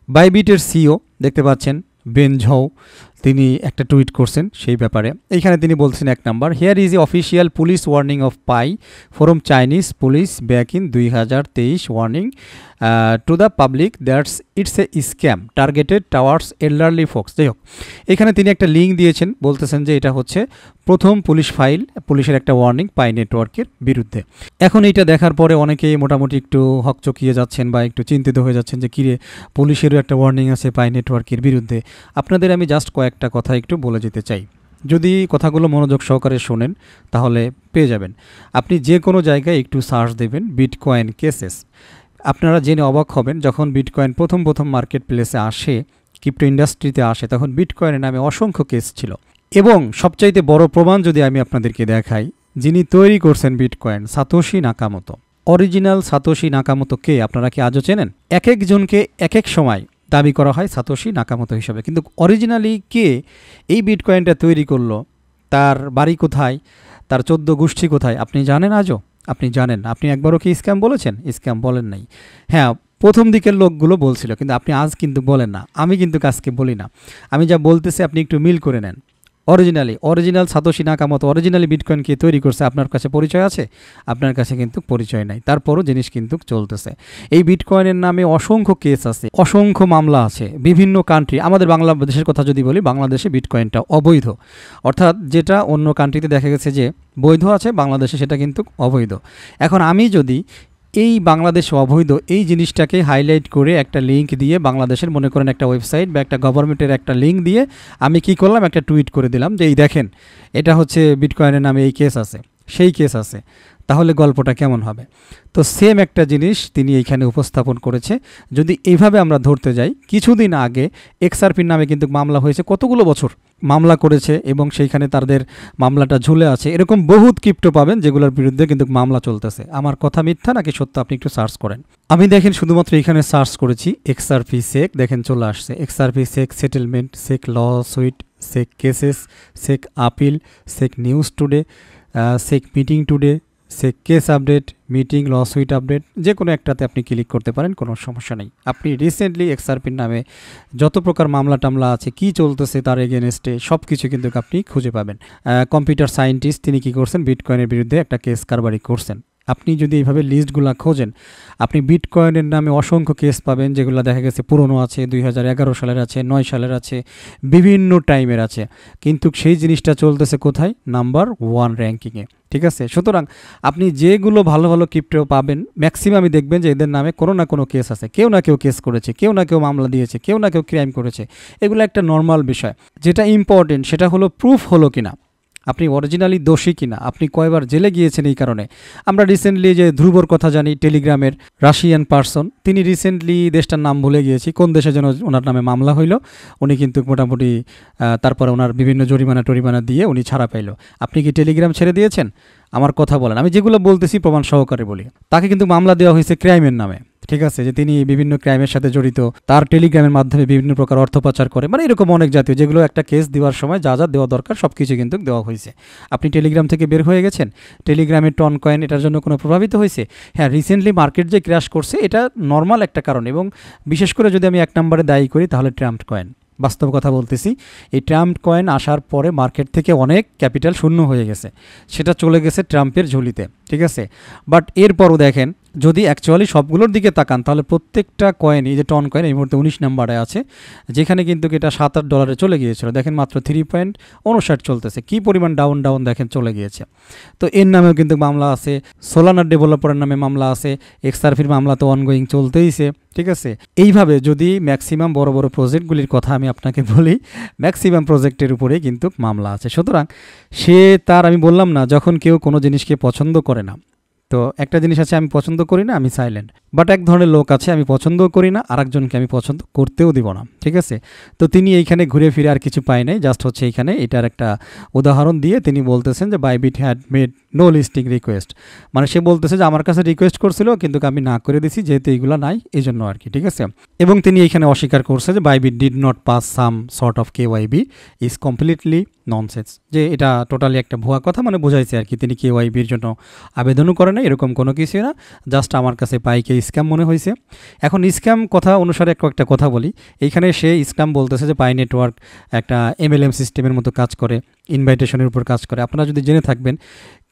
বাইবিটের CO দেখতে পাচ্ছেন Ben Zhou, তিনি একটা টুইট করছেন সেই ব্যাপারে। এইখানে তিনি বলছেন 1 number, here is a official police warning of Pi from Chinese police back in 2023 warning to the public that's it's a scam targeted towards elderly folks. যাই হোক, এখানে তিনি একটা লিঙ্ক দিয়েছেন, বলতেছেন যে এটা হচ্ছে প্রথম পুলিশ ফাইল, পুলিশের একটা ওয়ার্নিং পাই নেটওয়ার্কের বিরুদ্ধে। এখন এইটা দেখার পরে অনেকেই মোটামুটি একটু হকচকিয়ে যাচ্ছেন বা একটু চিন্তিত হয়ে যাচ্ছেন যে কিরে, পুলিশেরও একটা ওয়ার্নিং আছে পাই নেটওয়ার্কের বিরুদ্ধে। আপনাদের আমি জাস্ট কয়েকটা কথা একটু বলে যেতে চাই, যদি কথাগুলো মনোযোগ সহকারে শোনেন তাহলে পেয়ে যাবেন। আপনি যে কোনো জায়গায় একটু সার্চ দেবেন বিটকয়েন কেসেস, আপনারা জেনে অবাক হবেন যখন বিটকয়েন প্রথম মার্কেট প্লেসে আসে, ক্রিপ্টো ইন্ডাস্ট্রিতে আসে, তখন বিটকয়েনের নামে অসংখ্য কেস ছিল। এবং সবচাইতে বড় প্রমাণ যদি আমি আপনাদেরকে দেখাই, যিনি তৈরি করছেন বিটকয়েন, সাতোশি নাকামোতো। অরিজিনাল সাতোশি নাকামোতো কে আপনারা কি আজও চেনেন? এক একজনকে এক এক সময় দাবি করা হয় সাতোশি নাকামোতো হিসাবে, কিন্তু অরিজিনালি কে এই বিটকয়েনটা তৈরি করলো, তার বাড়ি কোথায়, তার 14 গোষ্ঠী কোথায়, আপনি জানেন আজও? আপনি জানেন? আপনি একবারও কি স্ক্যাম বলেছেন? স্ক্যাম বলেন নাই। হ্যাঁ, প্রথম দিকের লোকগুলো বলছিল, কিন্তু আপনি আজ কিন্তু বলেন না, আমি কিন্তু আজকে বলি না। আমি যা বলতেছি আপনি একটু মিল করে নেন। অরিজিনাল সাতোশি নাকামোতো অরিজিনালি বিটকয়েন কে তৈরি করছে আপনার কাছে পরিচয় আছে? আপনার কাছে কিন্তু পরিচয় নাই, তারপরও জিনিস কিন্তু চলতেছে। এই বিটকয়েনের নামে অসংখ্য কেস আছে, অসংখ্য মামলা আছে বিভিন্ন কান্ট্রি। আমাদের বাংলাদেশের কথা যদি বলি, বাংলাদেশে বিটকয়েনটা অবৈধ, অর্থাৎ যেটা অন্য কান্ট্রিতে দেখা গেছে যে বৈধ আছে, বাংলাদেশে সেটা কিন্তু অবৈধ। এখন আমি যদি এই বাংলাদেশে অবৈধ এই জিনিসটাকে হাইলাইট করে একটা লিঙ্ক দিয়ে, বাংলাদেশের মনে করেন একটা ওয়েবসাইট বা একটা গভর্নমেন্টের একটা লিঙ্ক দিয়ে আমি কি করলাম, একটা টুইট করে দিলাম যে এই দেখেন এটা হচ্ছে বিটকয়েনের নামে এই কেস আছে, সেই কেস আছে, তাহলে গল্পটা কেমন হবে? তো সেম একটা জিনিস তিনি এইখানে উপস্থাপন করেছে। যদি এইভাবে আমরা ধরতে যাই, কিছুদিন আগে এক্সআরপির নামে কিন্তু মামলা হয়েছে, কতগুলো বছর মামলা করেছে এবং সেইখানে তাদের মামলাটা ঝুলে আছে। এরকম বহুত ক্রিপ্টো পাবেন যেগুলোর বিরুদ্ধে কিন্তু মামলা চলতেছে। আমার কথা মিথ্যা নাকি সত্য আপনি একটু সার্চ করেন। আমি দেখেন শুধুমাত্র এখানে সার্চ করেছি এক্সআরপি সেক, দেখেন চলে আসছে এক্সআরপি সেক সেটেলমেন্ট, সেক ল সুইট, সেক কেসেস, সেক আপিল, সেক নিউজ টুডে, সেক মিটিং টুডে, সে কেস আপডেট, মিটিং, ল সুইট আপডেট, যে কোনো একটাতে আপনি ক্লিক করতে পারেন, কোনো সমস্যা নেই। আপনি রিসেন্টলি এক্সআরপির নামে যত প্রকার মামলা টামলা আছে, কি চলতেছে তার এগেনস্টে সব কিছু কিন্তু আপনি খুঁজে পাবেন। কম্পিউটার সায়েন্টিস্ট তিনি কি করছেন, বিটকয়েনের বিরুদ্ধে একটা কেস কারবারি করছেন। আপনি যদি এইভাবে লিস্টগুলো খোঁজেন, আপনি বিটকয়েনের নামে অসংখ্য কেস পাবেন, যেগুলো দেখা গেছে পুরনো আছে, 2011 সালের আছে, 9 সালের আছে, বিভিন্ন টাইমের আছে, কিন্তু সেই জিনিসটা চলতেছে কোথায়? নাম্বার 1 র্যাঙ্কিংয়ে। ঠিক আছে, সুতরাং আপনি যেগুলো ভালো ভালো ক্রিপ্টো পাবেন, ম্যাক্সিমামই দেখবেন যে এদের নামে কোনো না কোনো কেস আছে, কেউ না কেউ কেস করেছে, কেউ না কেউ মামলা দিয়েছে, কেউ না কেউ ক্রাইম করেছে। এগুলো একটা নর্মাল বিষয়। যেটা ইম্পর্টেন্ট সেটা হলো প্রুফ হলো কিনা, আপনি অরিজিনালি দোষী কিনা, আপনি কয়বার জেলে গিয়েছেন। এই কারণে আমরা রিসেন্টলি যে ধ্রুবর কথা জানি, টেলিগ্রামের রাশিয়ান পারসন, তিনি রিসেন্টলি দেশটার নাম ভুলে গিয়েছি, কোন দেশে যেন ওনার নামে মামলা হইল, উনি কিন্তু মোটামুটি তারপরে ওনার বিভিন্ন জরিমানা দিয়ে উনি ছাড়া পাইল। আপনি কি টেলিগ্রাম ছেড়ে দিয়েছেন? আমার কথা বলেন, আমি যেগুলো বলতেছি প্রমাণ সহকারে বলি। তাকে কিন্তু মামলা দেওয়া হয়েছে ক্রাইমের নামে, ঠিক আছে, যে তিনি বিভিন্ন ক্রাইমের সাথে জড়িত, তার টেলিগ্রামের মাধ্যমে বিভিন্ন প্রকার অর্থ পাচার করে, মানে এরকম অনেক জাতীয়, যেগুলো একটা কেস দেওয়ার সময় যা যা দেওয়া দরকার সব কিছু কিন্তু দেওয়া হয়েছে। আপনি টেলিগ্রাম থেকে বের হয়ে গেছেন, টেলিগ্রামের টন কয়েন এটার জন্য কোনো প্রভাবিত হয়েছে? হ্যাঁ, রিসেন্টলি মার্কেট যে ক্র্যাশ করছে এটা নর্মাল একটা কারণ, এবং বিশেষ করে যদি আমি 1 নম্বরে দায়ী করি তাহলে ট্রাম্প কয়েন। বাস্তব কথা বলতেছি, এই ট্রাম্প কয়েন আসার পরে মার্কেট থেকে অনেক ক্যাপিটাল শূন্য হয়ে গেছে, সেটা চলে গেছে ট্রাম্পের ঝুলিতে, ঠিক আছে। বাট এরপরও দেখেন, যদি অ্যাকচুয়ালি সবগুলোর দিকে তাকান তাহলে প্রত্যেকটা কয়েন, এই যে টন কয়েন এই মুহূর্তে 19 নম্বরে আছে, যেখানে কিন্তু এটা $7-8 চলে গিয়েছিল, দেখেন মাত্র 3.59 চলতেছে। কি পরিমাণ ডাউন দেখেন চলে গিয়েছে। তো এর নামেও কিন্তু মামলা আছে, সোলানার ডেভেলপারের নামে মামলা আছে, এক্সআরপির মামলা তো অনগোয়িং চলতেইছে, ঠিক আছে। এইভাবে যদি ম্যাক্সিমাম বড় বড় প্রজেক্টগুলির কথা আমি আপনাকে বলি, ম্যাক্সিমাম প্রজেক্টের উপরেই কিন্তু মামলা আছে। সুতরাং আমি বললাম না, যখন কেউ কোনো জিনিসকে পছন্দ করে না, তো একটা জিনিস আছে, আমি পছন্দ করি না, আমি সাইলেন্ট। বাট এক ধরনের লোক আছে, আমি পছন্দও করি না, আরেকজনকে আমি পছন্দ করতেও দিব না, ঠিক আছে। তো তিনি এইখানে ঘুরে ফিরে আর কিছু পায় নাই, জাস্ট হচ্ছে এইখানে এটার একটা উদাহরণ দিয়ে তিনি বলতেছেন যে Bybit had made no listing request, মানে সে বলতেছে যে আমার কাছে রিকোয়েস্ট করছিল কিন্তু আমি না করে দিছি, যেহেতু এইগুলো নাই এই জন্য আর কি, ঠিক আছে। এবং তিনি এইখানে অস্বীকার করছে যে Bybit did not pass some sort of KYB is completely nonsense, যে এটা টোটালি একটা ভুয়া কথা, মানে বোঝাইছে আর কি তিনি কেওয়াইবির জন্য আবেদনও করে না, এরকম কোনো কিছুই না, জাস্ট আমার কাছে পাইকে স্ক্যাম মনে হয়েছে। এখন স্ক্যাম কথা অনুসারে একটা কথা বলি, এইখানে সে স্ক্যাম বলতেছে যে পাই নেটওয়ার্ক একটা MLM সিস্টেমের মতো কাজ করে, ইনভাইটেশনের উপর কাজ করে। আপনারা যদি জেনে থাকবেন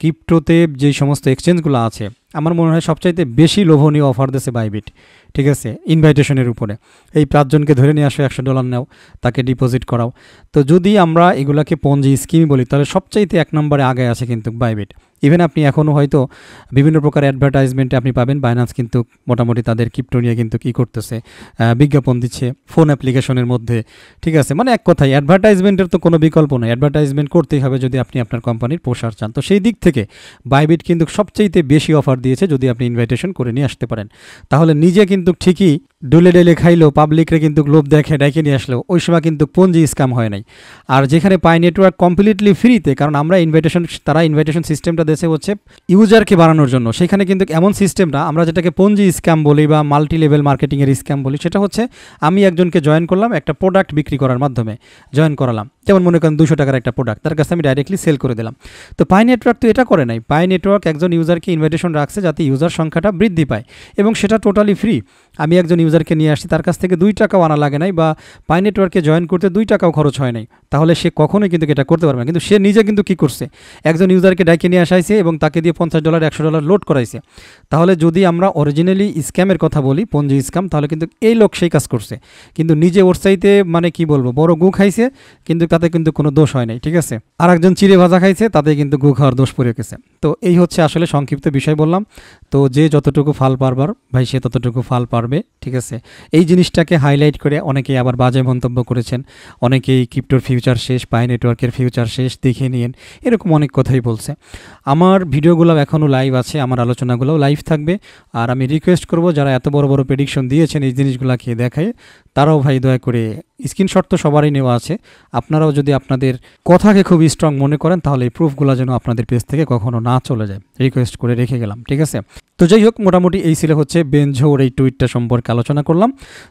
ক্রিপ্টোতে যে সমস্ত এক্সচেঞ্জগুলো আছে, আমার মনে হয় সবচাইতে বেশি লোভনীয় অফার দিয়েছে বাইবিট, ঠিক আছে, ইনভাইটেশনের উপরে। এই 5 জনকে ধরে নিয়ে আসো, $100 নাও, তাকে ডিপোজিট করাও। তো যদি আমরা এগুলাকে পঞ্জি স্কিম বলি, তাহলে সবচাইতে 1 নম্বরে আগে আছে কিন্তু বাইবিট। ইভেন আপনি এখনও হয়তো বিভিন্ন প্রকার অ্যাডভার্টাইজমেন্টে আপনি পাবেন বাইন্যান্স কিন্তু মোটামুটি তাদের ক্রিপ্টো নিয়ে কিন্তু কী করতেছে, বিজ্ঞাপন দিচ্ছে ফোন অ্যাপ্লিকেশনের মধ্যে, ঠিক আছে। মানে এক কথায় অ্যাডভার্টাইজমেন্টের তো কোনো বিকল্প নেই, অ্যাডভার্টাইজমেন্ট করতেই হবে যদি আপনি আপনার কোম্পানির প্রসার চান। তো সেই দিক থেকে বাইবিট কিন্তু সবচাইতে বেশি অফার দিয়েছে যদি আপনি ইনভাইটেশন করে নিয়ে আসতে পারেন। তাহলে নিজে কিন্তু ঠিকই ডুলে ডেলে খাইলো, পাবলিকরে কিন্তু লোভ দেখে ডাইকে নিয়ে আসলো, ওই সময় কিন্তু পঞ্জি স্ক্যাম হয় নাই। আর যেখানে পাই নেটওয়ার্ক কমপ্লিটলি ফ্রিতে, কারণ আমরা তারা ইনভাইটেশন সিস্টেমটা দেশে হচ্ছে ইউজারকে বাড়ানোর জন্য, সেখানে কিন্তু এমন সিস্টেম না, আমরা যেটাকে পঞ্জি স্ক্যাম বলি বা মাল্টি লেভেল মার্কেটিংয়ের স্ক্যাম বলি, সেটা হচ্ছে আমি একজনকে জয়েন করলাম একটা প্রোডাক্ট বিক্রি করার মাধ্যমে, জয়েন করালাম, যেমন মনে করেন 200 টাকার একটা প্রোডাক্ট, তার কাছে আমি ডাইরেক্টলি সেল করে দিলাম। তো পাই নেটওয়ার্ক তো এটা করে নাই, পাই নেটওয়ার্ক একজন ইউজারকে ইনভাইটেশন রাখছে যাতে ইউজার সংখ্যাটা বৃদ্ধি পায়, এবং সেটা টোটালি ফ্রি। আমি একজন ইউজারকে নিয়ে আসছি, তার কাছ থেকে 2 টাকাও আনা লাগে নাই, বা পাই নেটওয়ার্কে জয়েন করতে 2 টাকাও খরচ হয় নাই, তাহলে সে কখনোই কিন্তু এটা করতে পারবে না। কিন্তু সে নিজে কিন্তু কী করছে, একজন ইউজারকে ডাইকে নিয়ে আসাইছে এবং তাকে দিয়ে $50 $100 লোড করাইছে। তাহলে যদি আমরা অরিজিনালি স্ক্যামের কথা বলি, পঞ্জি স্ক্যাম, তাহলে কিন্তু এই লোক সেই কাজ করছে, কিন্তু নিজে ওর চাইতে মানে কি বলবো বড় গু খাইছে, কিন্তু তাতে কিন্তু কোনো দোষ হয় নাই, ঠিক আছে। আর একজন চিড়ে ভাজা খাইছে, তাতে কিন্তু গু খাওয়ার দোষ পড়ে গেছে। তো এই হচ্ছে আসলে সংক্ষিপ্ত বিষয় বললাম। তো যে যতটুকু ফাল পারবার ভাই সে ততটুকু ফাল পারবে, ঠিক আছে। এই জিনিসটাকে হাইলাইট করে অনেকেই আবার বাজে মন্তব্য করেছেন, অনেকেই ক্রিপ্টোর ফিউচার শেষ, পাই নেটওয়ার্কের ফিউচার শেষ, দেখে নিন, এরকম অনেক কথাই বলছে। আমার ভিডিওগুলো এখনও লাইভ আছে, আমার আলোচনাগুলোও লাইভ থাকবে। আর আমি রিকোয়েস্ট করব যারা এত বড় বড় প্রেডিকশন দিয়েছেন এই জিনিসগুলোকে দেখায়, তারাও ভাই দয়া করে, স্ক্রিনশট তো সবারই নেওয়া আছে, আপনারাও যদি আপনাদের কথাকে খুব স্ট্রং মনে করেন তাহলে এই প্রুফগুলো যেন আপনাদের পেজ থেকে কখনো না চলে যায়, রিকোয়েস্ট করে রেখে গেলাম, ঠিক আছে। তো যাই হোক, মোটামুটি এই ছিল হচ্ছে বেন ঝোর এই টুইটটা সম্পর্কে আলোচনা করলাম।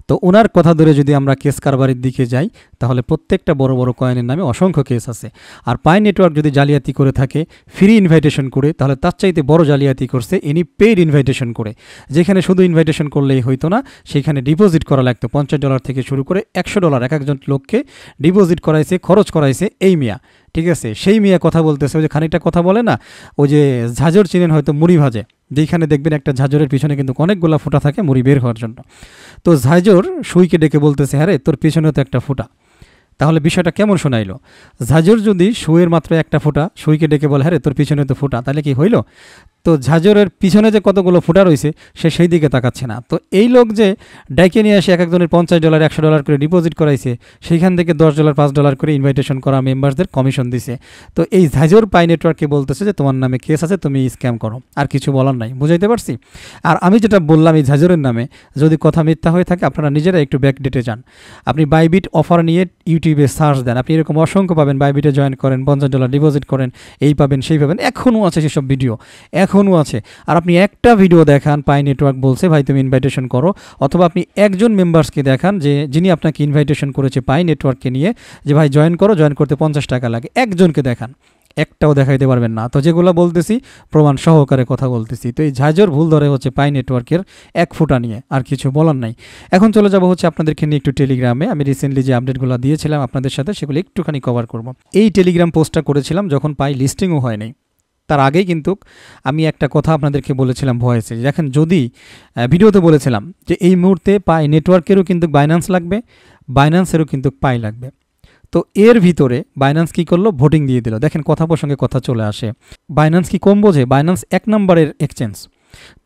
তো ওনার কথা ধরে যদি আমরা কেস কারবারির দিকে যাই, তাহলে প্রত্যেকটা বড় বড় কয়েনের নামে অসংখ্য কেস আছে। আর পাই নেটওয়ার্ক যদি জালিয়াতি করে থাকে ফ্রি ইনভাইটেশন করে, তাহলে তার চাইতে বড় জালিয়াতি করছে ইনি পেইড ইনভাইটেশন করে, যেখানে শুধু ইনভাইটেশন করলেই হইতো না, সেখানে ডিপোজিট করা লাগতো $50 থেকে শুরু করে $100 এক একজন লোককে ডিপোজিট করাইছে, খরচ করাইছে এই মিয়া, ঠিক আছে। সেই মিয়া কথা বলতেছে, ওই যে খানিকটা কথা বলে না, ওই যে ঝাঁঝর চিনেন হয়তো মুড়ি ভাজে, যেখানে দেখবেন একটা ঝাঁঝরের পিছনে কিন্তু অনেকগুলো ফুটা থাকে মুড়ি বের হওয়ার জন্য। তো ঝাঁঝর সুইকে ডেকে বলতেছে, হ্যাঁ রে তোর পিছনে তো একটা ফুটা। তাহলে বিষয়টা কেমন শোনাইলো? ঝাঁঝর যদি সুইয়ের মাত্র একটা ফুটা সুইকে ডেকে বলে, হ্যাঁ রে তোর পিছনে তো ফুটা, তাহলে কি হইল? তো ঝাঁঝরের পিছনে যে কতগুলো ফুটা রয়েছে সে সেই দিকে তাকাচ্ছে না। তো এই লোক যে ডাইকে নিয়ে আসে এক একজনের $50 $100 করে ডিপোজিট করাইছে, সেইখান থেকে $10 $5 করে ইনভাইটেশন করা মেম্বারসদের কমিশন দিছে। তো এই ঝাঁঝর পাই নেটওয়ার্ককে বলতেছে যে তোমার নামে কেস আছে, তুমি স্ক্যাম করো, আর কিছু বলার নাই, বুঝাইতে পারছি? আর আমি যেটা বললাম এই ঝাঁঝরের নামে যদি কথা মিথ্যা হয়ে থাকে, আপনারা নিজেরা একটু ব্যাকডেটে যান, আপনি বাইবিট অফার নিয়ে ইউটিউবে সার্চ দেন, আপনি এরকম অসংখ্য পাবেন, বাইবিটে জয়েন করেন, $50 ডিপোজিট করেন, এই পাবেন সেই পাবেন, এখনও আছে সেসব ভিডিও, এখনও আছে। আর আপনি একটা ভিডিও দেখান পাই নেটওয়ার্ক বলছে ভাই তুমি ইনভাইটেশন করো, অথবা আপনি একজন মেম্বার্সকে দেখান যে যিনি আপনাকে ইনভাইটেশন করেছে পাই নেটওয়ার্ককে নিয়ে, যে ভাই জয়েন করো, জয়েন করতে $50 লাগে, একজনকে দেখান, একটাও দেখাইতে পারবেন না। তো যেগুলো বলতেছি প্রমাণ সহকারে কথা বলতেছি। তো এই ঝাঁঝর ভুল ধরে হচ্ছে পাই নেটওয়ার্কের এক ফুটা নিয়ে, আর কিছু বলার নাই। এখন চলে যাব হচ্ছে আপনাদেরকে নিয়ে একটু টেলিগ্রামে। আমি রিসেন্টলি যে আপডেটগুলো দিয়েছিলাম আপনাদের সাথে সেগুলো একটুখানি কভার করব। এই টেলিগ্রাম পোস্টটা করেছিলাম যখন পাই লিস্টিংও হয়নি, তার আগেই কিন্তু আমি একটা কথা আপনাদেরকে বলেছিলাম ভয়েসে, দেখেন যদি ভিডিওতে বলেছিলাম যে এই মুহূর্তে পাই নেটওয়ার্কেরও কিন্তু বাইন্যান্স লাগবে, বাইন্যান্সেরও কিন্তু পাই লাগবে। তো এর ভিতরে বাইন্যান্স কী করলো, ভোটিং দিয়ে দিল। দেখেন কথা প্রসঙ্গে কথা চলে আসে, বাইন্যান্স কি কম বোঝে? বাইন্যান্স 1 নম্বরের এক্সচেঞ্জ,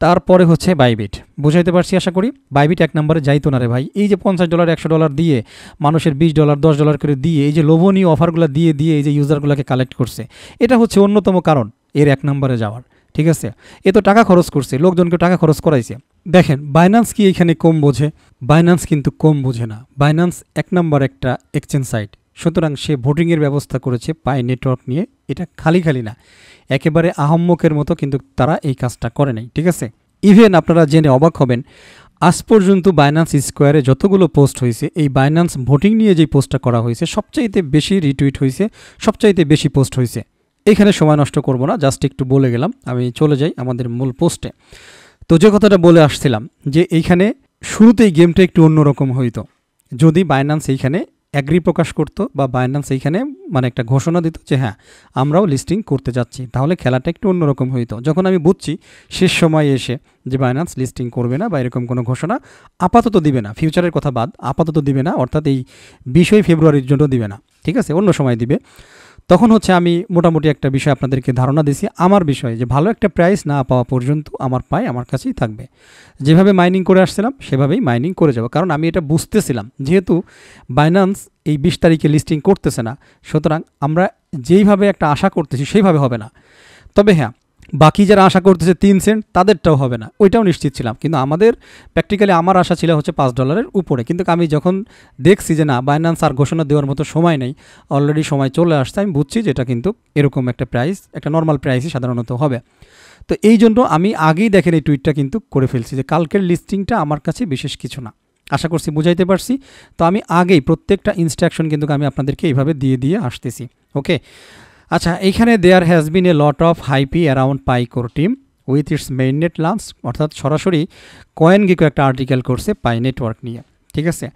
তারপরে হচ্ছে বাইবিট। বুঝাইতে পারছি আশা করি? বাইবিট 1 নম্বরে যাইতো না রে ভাই। এই যে $50 $100 দিয়ে মানুষের $20 $10 করে দিয়ে এই যে লোভনীয় অফারগুলো দিয়ে দিয়ে এই যে ইউজারগুলোকে কালেক্ট করছে, এটা হচ্ছে অন্যতম কারণ এর 1 নম্বরে যাওয়ার, ঠিক আছে। এ তো টাকা খরচ করছে, লোকজনকে টাকা খরচ করাইছে। দেখেন বাইন্যান্স কি এখানে কম বোঝে? বাইন্যান্স কিন্তু কম বোঝে না। বাইন্যান্স 1 নম্বর একটা এক্সচেঞ্জ সাইট, সুতরাং সে ভোটিংয়ের ব্যবস্থা করেছে পাই নেটওয়ার্ক নিয়ে। এটা খালি খালি না, একেবারে আহম্মকের মতো কিন্তু তারা এই কাজটা করে নাই, ঠিক আছে। ইভেন আপনারা জেনে অবাক হবেন, আজ পর্যন্ত বাইন্যান্স স্কোয়ারে যতগুলো পোস্ট হয়েছে, এই বাইন্যান্স ভোটিং নিয়ে যে পোস্টটা করা হয়েছে সবচাইতে বেশি রিটুইট হয়েছে, সবচাইতে বেশি পোস্ট হয়েছে। এখানে সময় নষ্ট করব না, জাস্ট একটু বলে গেলাম, আমি চলে যাই আমাদের মূল পোস্টে। তো যে কথাটা বলে আসছিলাম যে এইখানে শুরুতেই গেমটা একটু অন্যরকম হইতো যদি বাইন্যান্স এইখানে অ্যাগ্রি প্রকাশ করতো বা বাইন্যান্স এইখানে মানে একটা ঘোষণা দিত যে হ্যাঁ আমরাও লিস্টিং করতে যাচ্ছি, তাহলে খেলাটা একটু অন্যরকম হইতো। যখন আমি বুঝছি শেষ সময়ে এসে যে বাইন্যান্স লিস্টিং করবে না বা এরকম কোনো ঘোষণা আপাতত দিবে না, ফিউচারের কথা বাদ, আপাতত দিবে না, অর্থাৎ এই 20 ফেব্রুয়ারির জন্য দিবে না, ঠিক আছে, অন্য সময় দিবে, তখন হচ্ছে আমি মোটামুটি একটা বিষয় আপনাদেরকে ধারণা দিছি আমার বিষয়ে যে ভালো একটা প্রাইস না পাওয়া পর্যন্ত আমার পাই আমার কাছেই থাকবে। যেভাবে মাইনিং করে আসছিলাম সেভাবেই মাইনিং করে যাব, কারণ আমি এটা বুঝতেছিলাম যেহেতু বাইন্যান্স এই 20 তারিখে লিস্টিং করতেছে না, সুতরাং আমরা যেইভাবে একটা আশা করতেছি সেইভাবে হবে না। তবে হ্যাঁ, বাকি যারা আশা করতেছে 3 সেন্ট তাদেরটাও হবে না, ওইটাও নিশ্চিত ছিলাম, কিন্তু আমাদের প্র্যাকটিক্যালি আমার আশা ছিল হচ্ছে $5 উপরে। কিন্তু আমি যখন দেখছি যে না বাইন্যান্স আর ঘোষণা দেওয়ার মতো সময় নেই, অলরেডি সময় চলে আসছে, আমি বুঝছি যে এটা কিন্তু এরকম একটা প্রাইস, একটা নর্মাল প্রাইসই সাধারণত হবে। তো এই জন্য আমি আগেই দেখেন এই টুইটটা কিন্তু করে ফেলছি যে কালকের লিস্টিংটা আমার কাছে বিশেষ কিছু না। আশা করছি বুঝাইতে পারছি। তো আমি আগেই প্রত্যেকটা ইনস্ট্রাকশন কিন্তু আমি আপনাদেরকে এইভাবে দিয়ে আসতেছি। ওকে, আচ্ছা, এইখানে there has been a lot of hype around Pi core team with its mainnet launch, অর্থাৎ সরাসরি কয়েন গিকো একটা আর্টিকেল করছে পাই নেটওয়ার্ক নিয়ে, ঠিক আছে।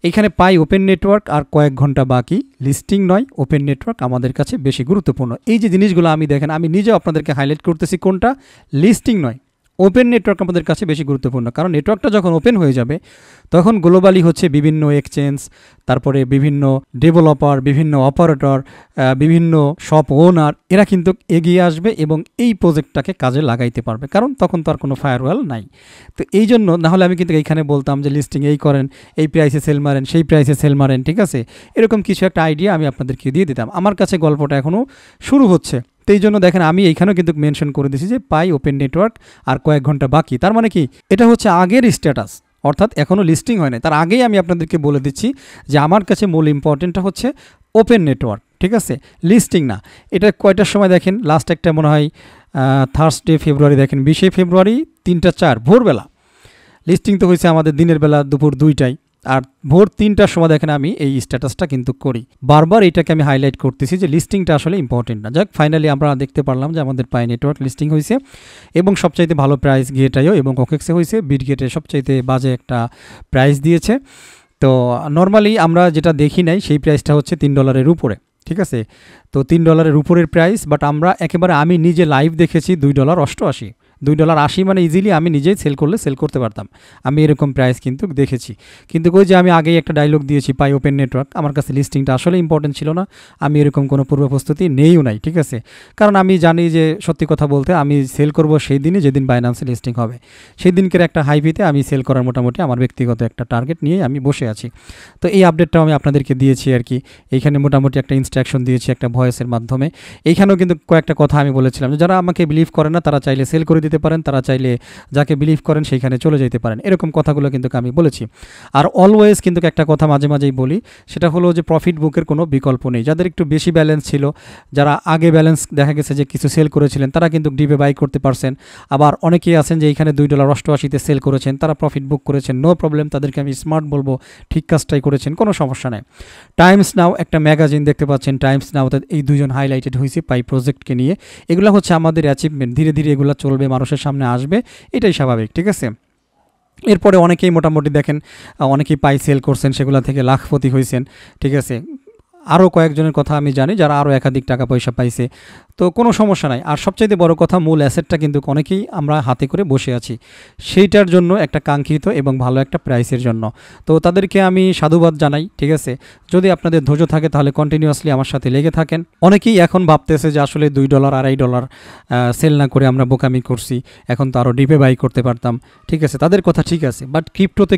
এইখানে পাই ওপেন নেটওয়ার্ক আর কয়েক ঘন্টা বাকি, লিস্টিং নয়, ওপেন নেটওয়ার্ক আমাদের কাছে বেশি গুরুত্বপূর্ণ। এই যে জিনিসগুলো আমি দেখেন আমি নিজেও আপনাদেরকে হাইলাইট করতেছি, কোনটা লিস্টিং নয়, ওপেন নেটওয়ার্ক আমাদের কাছে বেশি গুরুত্বপূর্ণ। কারণ নেটওয়ার্কটা যখন ওপেন হয়ে যাবে তখন গ্লোবালি হচ্ছে বিভিন্ন এক্সচেঞ্জ, তারপরে বিভিন্ন ডেভেলপার, বিভিন্ন অপারেটর, বিভিন্ন শপ ওনার, এরা কিন্তু এগিয়ে আসবে এবং এই প্রজেক্টটাকে কাজে লাগাইতে পারবে, কারণ তখন তো আর কোনো ফায়ারওয়াল নাই। তো এই জন্য নাহলে আমি কিন্তু এইখানে বলতাম যে লিস্টিং এই করেন, এই প্রাইসে সেল মারেন, সেই প্রাইসে সেল মারেন, ঠিক আছে, এরকম কিছু একটা আইডিয়া আমি আপনাদেরকে দিয়ে দিতাম। আমার কাছে গল্পটা এখনও শুরু হচ্ছে, তো এই জন্য দেখেন আমি এইখানেও কিন্তু মেনশন করে দিয়েছি যে পাই ওপেন নেটওয়ার্ক আর কয়েক ঘন্টা বাকি। তার মানে কি, এটা হচ্ছে আগের স্ট্যাটাস, অর্থাৎ এখনও লিস্টিং হয় না। তার আগেই আমি আপনাদেরকে বলে দিচ্ছি যে আমার কাছে মূল ইম্পর্টেন্টটা হচ্ছে ওপেন নেটওয়ার্ক, ঠিক আছে, লিস্টিং না। এটা কয়টার সময় দেখেন, লাস্ট একটা মনে হয় থার্সডে ফেব্রুয়ারি, দেখেন 20 ফেব্রুয়ারি 3টা 4 ভোরবেলা লিস্টিং তো হয়েছে আমাদের দিনের বেলা দুপুর 2টায়, আর ভোর 3টার সময় দেখেন আমি এই স্ট্যাটাসটা কিন্তু করি। বারবার এইটাকে আমি হাইলাইট করতেছি যে লিস্টিংটা আসলে ইম্পর্টেন্ট না। যাক, ফাইনালি আমরা দেখতে পারলাম যে আমাদের পাই নেটওয়ার্ক লিস্টিং হয়েছে এবং সবচাইতে ভালো প্রাইস গেটাইও এবং ওকেক্সে হয়েছে। বিটগেটে সবচাইতে বাজে একটা প্রাইস দিয়েছে। তো নর্মালি আমরা যেটা দেখি নাই সেই প্রাইসটা হচ্ছে $3 উপরে, ঠিক আছে। তো $3 উপরের প্রাইস, বাট আমরা একেবারে আমি নিজে লাইভ দেখেছি $2.88, $2.80 মানে ইজিলি আমি নিজেই সেল করলে সেল করতে পারতাম, আমি এরকম প্রাইস কিন্তু দেখেছি। কিন্তু ওই যে আমি আগেই একটা ডায়লগ দিয়েছি, পাই ওপেন নেটওয়ার্ক, আমার কাছে লিস্টিংটা আসলে ইম্পর্টেন্ট ছিল না, আমি এরকম কোনো পূর্ব প্রস্তুতি নেইও নাই, ঠিক আছে। কারণ আমি জানি যে সত্যি কথা বলতে আমি সেল করব সেই দিনই যেদিন বাইন্যান্সে লিস্টিং হবে, সেই দিনকের একটা হাইপিতে আমি সেল করার মোটামুটি আমার ব্যক্তিগত একটা টার্গেট নিয়ে আমি বসে আছি। তো এই আপডেটটাও আমি আপনাদেরকে দিয়েছি আর কি। এইখানে মোটামুটি একটা ইনস্ট্রাকশন দিয়েছি একটা ভয়েসের মাধ্যমে। এইখানেও কিন্তু কয়েকটা কথা আমি বলেছিলাম যে যারা আমাকে বিলিভ করে না তারা চাইলে সেল করে দিতে পারেন, তারা চাইলে যাকে বিলিভ করেন সেইখানে চলে যেতে পারেন, এরকম কথাগুলো কিন্তু আমি বলেছি। আর অলওয়েজ কিন্তু একটা কথা মাঝে মাঝেই বলি, সেটা হলো যে প্রফিট বুকের কোনো বিকল্প নেই। যাদের একটু বেশি ব্যালেন্স ছিল, যারা আগে ব্যালেন্স দেখা গেছে যে কিছু সেল করেছিলেন, তারা কিন্তু ডিপে বাই করতে পারছেন। আবার অনেকেই আছেন যে এইখানে $2.88 সেল করেছেন, তারা প্রফিট বুক করেছেন, নো প্রবলেম, তাদেরকে আমি স্মার্ট বলবো, ঠিক কাজটাই করেছেন, কোনো সমস্যা নেই। টাইমস নাও একটা ম্যাগাজিন দেখতে পাচ্ছেন, টাইমস নাও এই দুজন হাইলাইটেড হয়েছে পাই প্রজেক্টকে নিয়ে। এগুলো হচ্ছে আমাদের অ্যাচিভমেন্ট, ধীরে ধীরে এগুলো চলবে, মানুষের সামনে আসবে, এটাই স্বাভাবিক, ঠিক আছে। এরপরে অনেকেই মোটামুটি দেখেন অনেকেই পাই সেল করছেন, সেগুলো থেকে লাখপতি হয়েছেন, ঠিক আছে। আরও কয়েকজনের কথা আমি জানি যারা আরও একাধিক টাকা পয়সা পাইছে, তো কোনো সমস্যা নাই। আর সবচাইতে বড় কথা, মূল অ্যাসেটটা কিন্তু অনেকেই আমরা হাতে করে বসে আছি সেইটার জন্য, একটা কাঙ্ক্ষিত এবং ভালো একটা প্রাইসের জন্য। তো তাদেরকে আমি সাধুবাদ জানাই, ঠিক আছে। যদি আপনাদের ধৈর্য থাকে তাহলে কন্টিনিউয়াসলি আমার সাথে লেগে থাকেন। অনেকেই এখন ভাবতেছে যে আসলে $2 $2.50 সেল না করে আমরা বোকামি করছি, এখন তো আরও ডিপে বাই করতে পারতাম, ঠিক আছে, তাদের কথা ঠিক আছে, বাট ক্রিপ্টোতে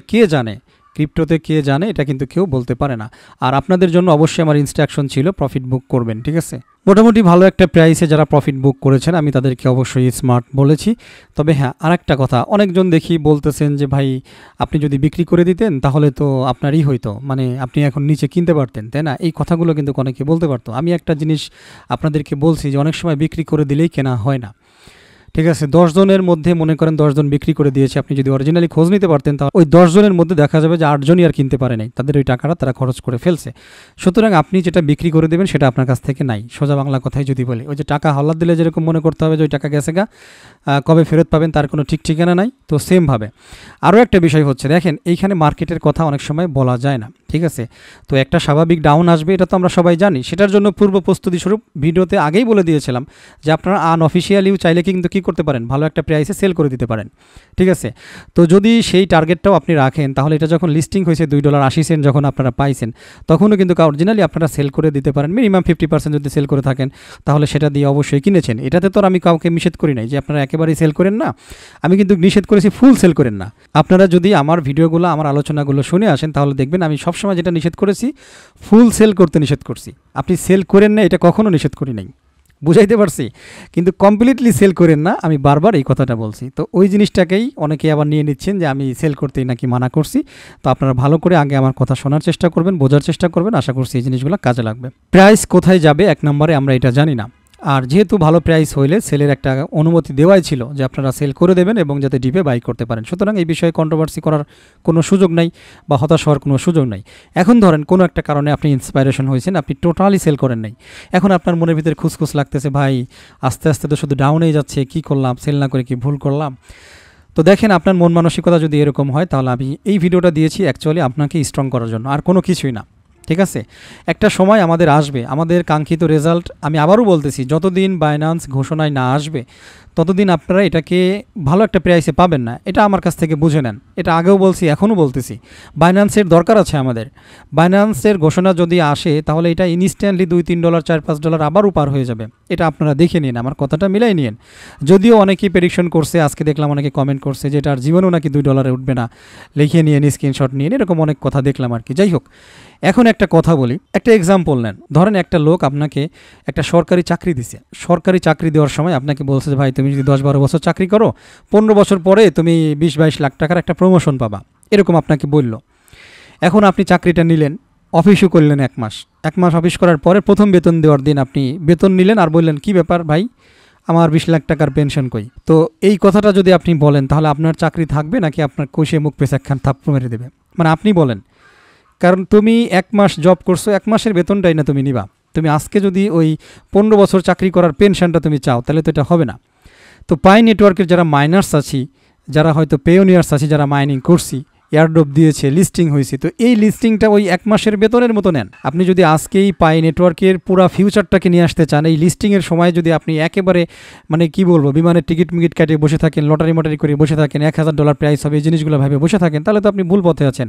কে জানে, এটা কিন্তু কেউ বলতে পারে না। আর আপনাদের জন্য অবশ্যই আমার ইনস্ট্রাকশন ছিল প্রফিট বুক করবেন, ঠিক আছে। মোটামুটি ভালো একটা প্রাইসে যারা প্রফিট বুক করেছেন আমি তাদেরকে অবশ্যই স্মার্ট বলেছি। তবে হ্যাঁ, আরেকটা কথা, অনেকজন দেখি বলতেছেন যে ভাই আপনি যদি বিক্রি করে দিতেন তাহলে তো আপনারই হইতো, মানে আপনি এখন নিচে কিনতে পারতেন, তাই না? এই কথাগুলো কিন্তু অনেকে বলতে পারতো। আমি একটা জিনিস আপনাদেরকে বলছি যে অনেক সময় বিক্রি করে দিলেই কেনা হয় না, ঠিক আছে, 10 জনের মধ্যে মনে করেন 10 জন বিক্রি করে দিয়েছে, আপনি যদি অরিজিনালি খোঁজ নিতে পারতেন তাহলে ওই 10 জনের মধ্যে দেখা যাবে যে 8 জনই আর কিনতে পারে নাই, তাদের ওই টাকাটা তারা খরচ করে ফেলছে। সুতরাং আপনি যেটা বিক্রি করে দেবেন সেটা আপনার কাছ থেকে নাই। সোজা বাংলা কথাই যদি বলি, ওই যে টাকা হাওলাত দিলে যেরকম মনে করতে হবে যে ওই টাকা গেছে গা, কবে ফেরত পাবেন তার কোনো ঠিক ঠিকানা নাই, তো সেমভাবে আরও একটা বিষয় হচ্ছে, দেখেন এইখানে মার্কেটের কথা অনেক সময় বলা যায় না, ঠিক আছে। তো একটা স্বাভাবিক ডাউন আসবে এটা তো আমরা সবাই জানি, সেটার জন্য পূর্ব প্রস্তুতি স্বরূপ ভিডিওতে আগেই বলে দিয়েছিলাম যে আপনারা আনঅফিসিয়ালিও চাইলে কিন্তু কী করতে পারেন, ভালো একটা প্রাইসে সেল করে দিতে পারেন, ঠিক আছে। তো যদি সেই টার্গেটটাও আপনি রাখেন তাহলে এটা যখন লিস্টিং হয়েছে $2.80 যখন আপনারা পাইছেন, তখনও কিন্তু অরিজিনালি আপনারা সেল করে দিতে পারেন। মিনিমাম 50% যদি সেল করে থাকেন তাহলে সেটা দিয়ে অবশ্যই কিনেছেন। এটাতে তো আমি কাউকে নিষেধ করি নাই যে আপনারা একেবারেই সেল করেন না, আমি কিন্তু নিষেধ করেছি ফুল সেল করেন না। আপনারা যদি আমার ভিডিওগুলো, আমার আলোচনাগুলো শুনে আসেন তাহলে দেখবেন আমি সবসময় যেটা নিষেধ করেছি ফুল সেল করতে নিষেধ করছি। আপনি সেল করেন না এটা কখনো নিষেধ করি নাই, বুঝাইতে পারছি, কিন্তু কমপ্লিটলি সেল করেন না আমি বারবার এই কথাটা বলছি। তো ওই জিনিসটাকেই অনেকে আবার নিয়ে নিচ্ছেন যে আমি সেল করতেই নাকি মানা করছি। তো আপনারা ভালো করে আগে আমার কথা শোনার চেষ্টা করবেন, বোঝার চেষ্টা করবেন, আশা করছি এই জিনিসগুলো কাজে লাগবে। প্রাইস কোথায় যাবে 1 নম্বরে আমরা এটা জানি না, আর যেহেতু ভালো প্রাইস হইলে সেলের একটা অনুমতি দেওয়াই ছিল যে আপনারা সেল করে দেবেন এবং যাতে ডিপে বাই করতে পারেন। সুতরাং এই বিষয়ে কন্ট্রোভার্সি করার কোনো সুযোগ নাই বা হতাশ হওয়ার কোনো সুযোগ নাই। এখন ধরেন কোনো একটা কারণে আপনি ইন্সপাইরেশন হয়েছেন, আপনি টোটালি সেল করেন নাই, এখন আপনার মনের ভিতরে খুসখুস লাগতেছে, ভাই আস্তে আস্তে তো শুধু ডাউনেই যাচ্ছে, কি করলাম, সেল না করে কি ভুল করলাম। তো দেখেন আপনার মন মানসিকতা যদি এরকম হয় তাহলে আমি এই ভিডিওটা দিয়েছি অ্যাকচুয়ালি আপনাকে স্ট্রং করার জন্য, আর কোনো কিছুই না, ঠিক আছে। একটা সময় আমাদের আসবে, আমাদের কাঙ্ক্ষিত রেজাল্ট, আমি আবারও বলতেছি, যতদিন বাইন্যান্স ঘোষণায় না আসবে ততদিন আপনারা এটাকে ভালো একটা প্রাইসে পাবেন না, এটা আমার কাছ থেকে বুঝে নেন। এটা আগেও বলছি, এখনও বলতেছি, বাইন্যান্সের দরকার আছে আমাদের। বাইন্যান্সের ঘোষণা যদি আসে তাহলে এটা ইনস্ট্যান্টলি $2-3 $4-5 আবারও পার হয়ে যাবে, এটা আপনারা দেখে নিন, আমার কথাটা মিলাই নিন। যদিও অনেকেই প্রেডিকশন করছে, আজকে দেখলাম অনেকে কমেন্ট করছে যে এটার জীবনেও নাকি $2 উঠবে না, লিখে নিয়ে স্ক্রিনশট নিয়ে এরকম অনেক কথা দেখলাম আর কি। যাই হোক, এখন একটা কথা বলি, একটা এক্সাম্পল নেন। ধরেন একটা লোক আপনাকে একটা সরকারি চাকরি দিছে, সরকারি চাকরি দেওয়ার সময় আপনাকে বলছে যে ভাই তুমি যদি 10-12 বছর চাকরি করো, 15 বছর পরে তুমি 20-22 লাখ টাকার একটা প্রমোশন পাবা, এরকম আপনাকে বলল। এখন আপনি চাকরিটা নিলেন, অফিসও করলেন 1 মাস, 1 মাস অফিস করার পরে প্রথম বেতন দেওয়ার দিন আপনি বেতন নিলেন আর বললেন কি ব্যাপার ভাই, আমার 20 লাখ টাকার পেনশন কই। তো এই কথাটা যদি আপনি বলেন তাহলে আপনার চাকরি থাকবে নাকি আপনার কষে মুখ পেছে একখান থাপ্পড় মেরে দেবে? মানে আপনি বলেন, কারণ তুমি 1 মাস জব করছো, 1 মাসের বেতনটাই না তুমি নিবা। তুমি আজকে যদি ওই 15 বছর চাকরি করার পেনশনটা তুমি চাও তাহলে তো এটা হবে না। তো পাই নেটওয়ার্কের যারা মাইনার্স আছি, যারা হয়তো পেওনিয়ার্স আছি, যারা মাইনিং করছি, এয়ারড্রপ দিয়েছে, লিস্টিং হয়েছে, তো এই লিস্টিংটা ওই 1 মাসের বেতনের মতো নেন। আপনি যদি আজকেই পাই নেটওয়ার্কের পুরো ফিউচারটাকে নিয়ে আসতে চান, এই লিস্টিংয়ের সময় যদি আপনি একেবারে মানে কি বলবো, বিমানের টিকিট মিকিট কাটিয়ে বসে থাকেন, লটারি মটারি করে বসে থাকেন, $1000 প্রাইস হবে, এই জিনিসগুলো ভাবে বসে থাকেন, তাহলে তো আপনি ভুল পথে আছেন।